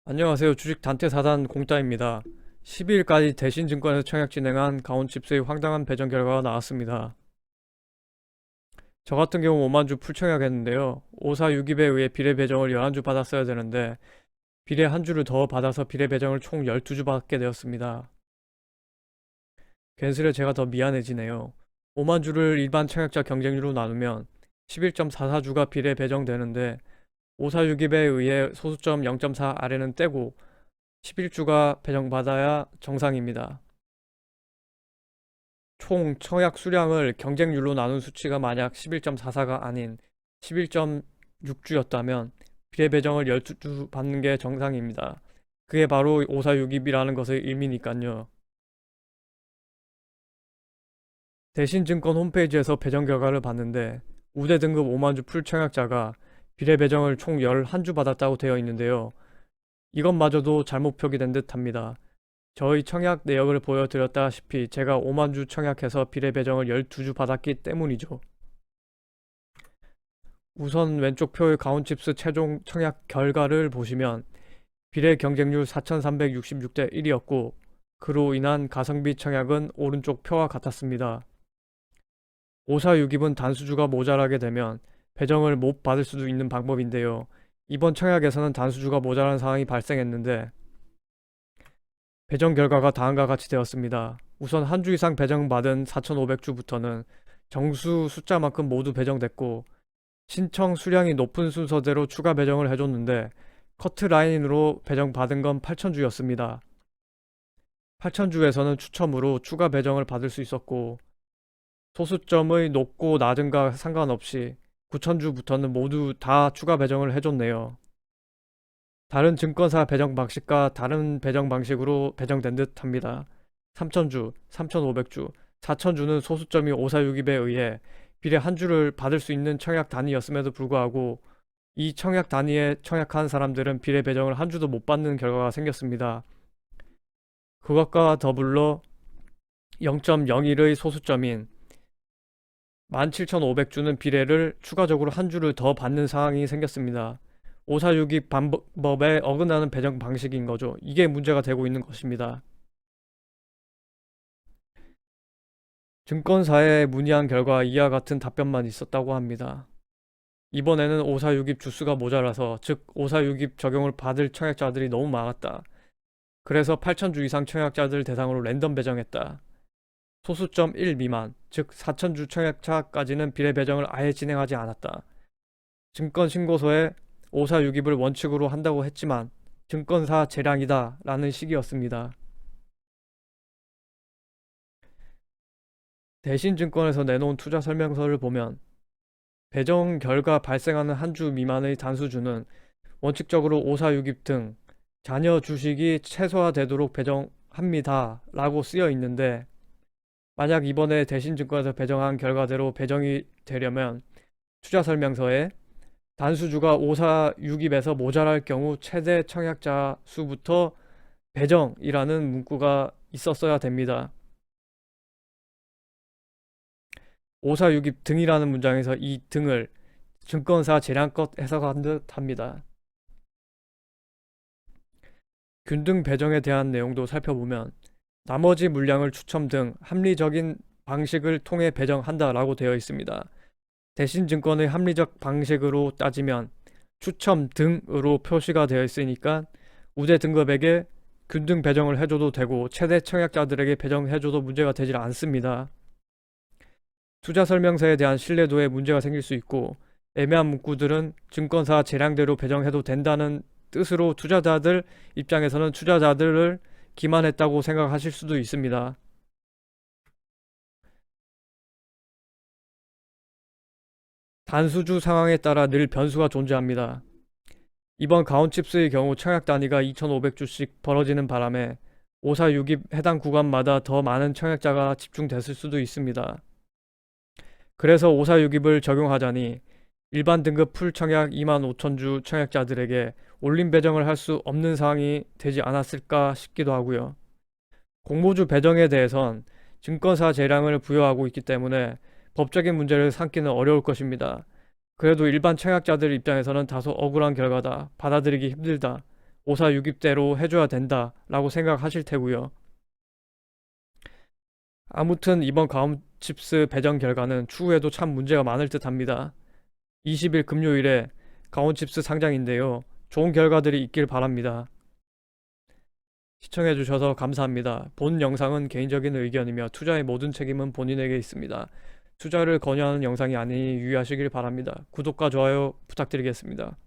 안녕하세요. 주식 단태 사단 공따입니다. 12일까지 대신증권에서 청약 진행한 가온칩스의 황당한 배정 결과가 나왔습니다. 저 같은 경우 5만 주 풀청약했는데요. 546입에 의해 비례 배정을 11주 받았어야 되는데 비례 한 주를 더 받아서 비례 배정을 총 12주 받게 되었습니다. 괜스레 제가 더 미안해지네요. 5만 주를 일반 청약자 경쟁률로 나누면 11.44주가 비례 배정되는데 546입에 의해 소수점 0.4 아래는 떼고 11주가 배정받아야 정상입니다. 총 청약 수량을 경쟁률로 나눈 수치가 만약 11.44가 아닌 11.6주였다면 비례 배정을 12주 받는 게 정상입니다. 그게 바로 546입이라는 것의 의미니까요. 대신증권 홈페이지에서 배정 결과를 봤는데 우대 등급 5만주 풀 청약자가 비례 배정을 총 11주 받았다고 되어 있는데요. 이것마저도 잘못 표기된 듯 합니다. 저희 청약 내역을 보여드렸다시피 제가 5만주 청약해서 비례 배정을 12주 받았기 때문이죠. 우선 왼쪽 표의 가온칩스 최종 청약 결과를 보시면 비례 경쟁률 4,366대 1이었고 그로 인한 가성비 청약은 오른쪽 표와 같았습니다. 546입은 단수주가 모자라게 되면 배정을 못 받을 수도 있는 방법인데요. 이번 청약에서는 단수주가 모자란 상황이 발생했는데 배정 결과가 다음과 같이 되었습니다. 우선 한 주 이상 배정받은 4,500주부터는 정수 숫자만큼 모두 배정됐고 신청 수량이 높은 순서대로 추가 배정을 해줬는데 커트라인으로 배정받은 건 8,000주였습니다. 8,000주에서는 추첨으로 추가 배정을 받을 수 있었고 소수점의 높고 낮은가 상관없이 9,000주부터는 모두 다 추가 배정을 해줬네요. 다른 증권사 배정 방식과 다른 배정 방식으로 배정된 듯 합니다. 3,000주, 3,500주, 4,000주는 소수점이 546입에 의해 비례 한 주를 받을 수 있는 청약 단위였음에도 불구하고 이 청약 단위에 청약한 사람들은 비례 배정을 한 주도 못 받는 결과가 생겼습니다. 그것과 더불어 0.01의 소수점인 17,500주는 비례를 추가적으로 한 주를 더 받는 상황이 생겼습니다. 546이 방법에 어긋나는 배정 방식인 거죠. 이게 문제가 되고 있는 것입니다. 증권사에 문의한 결과 이와 같은 답변만 있었다고 합니다. 이번에는 546입 주수가 모자라서 즉 546입 적용을 받을 청약자들이 너무 많았다. 그래서 8,000주 이상 청약자들 대상으로 랜덤 배정했다. 소수점 1 미만, 즉 4,000주 청약자까지는 비례 배정을 아예 진행하지 않았다. 증권신고서에 546입을 원칙으로 한다고 했지만 증권사 재량이다 라는 식이었습니다. 대신증권에서 내놓은 투자 설명서를 보면 배정 결과 발생하는 한 주 미만의 단수주는 원칙적으로 546입 등 자녀 주식이 최소화되도록 배정합니다 라고 쓰여 있는데 만약 이번에 대신증권에서 배정한 결과대로 배정이 되려면 투자 설명서에 단수주가 546입에서 모자랄 경우 최대 청약자 수부터 배정이라는 문구가 있었어야 됩니다. 546입 등이라는 문장에서 이 등을 증권사 재량껏 해석한 듯 합니다. 균등 배정에 대한 내용도 살펴보면 나머지 물량을 추첨 등 합리적인 방식을 통해 배정한다라고 되어 있습니다. 대신증권의 합리적 방식으로 따지면 추첨 등으로 표시가 되어 있으니까 우대 등급에게 균등 배정을 해줘도 되고 최대 청약자들에게 배정해줘도 문제가 되질 않습니다. 투자 설명서에 대한 신뢰도에 문제가 생길 수 있고 애매한 문구들은 증권사 재량대로 배정해도 된다는 뜻으로 투자자들 입장에서는 투자자들을 기만했다고 생각하실 수도 있습니다. 단수주 상황에 따라 늘 변수가 존재합니다. 이번 가온칩스의 경우 청약 단위가 2,500주씩 벌어지는 바람에 546입 해당 구간마다 더 많은 청약자가 집중됐을 수도 있습니다. 그래서 546입을 적용하자니 일반 등급 풀 청약 25,000주 청약자들에게 올림 배정을 할 수 없는 상황이 되지 않았을까 싶기도 하고요. 공모주 배정에 대해선 증권사 재량을 부여하고 있기 때문에 법적인 문제를 삼기는 어려울 것입니다. 그래도 일반 청약자들 입장에서는 다소 억울한 결과다, 받아들이기 힘들다, 오사육입대로 해줘야 된다라고 생각하실 테고요. 아무튼 이번 가온칩스 배정 결과는 추후에도 참 문제가 많을 듯합니다. 20일 금요일에 가온칩스 상장인데요. 좋은 결과들이 있길 바랍니다. 시청해주셔서 감사합니다. 본 영상은 개인적인 의견이며 투자의 모든 책임은 본인에게 있습니다. 투자를 권유하는 영상이 아니니 유의하시길 바랍니다. 구독과 좋아요 부탁드리겠습니다.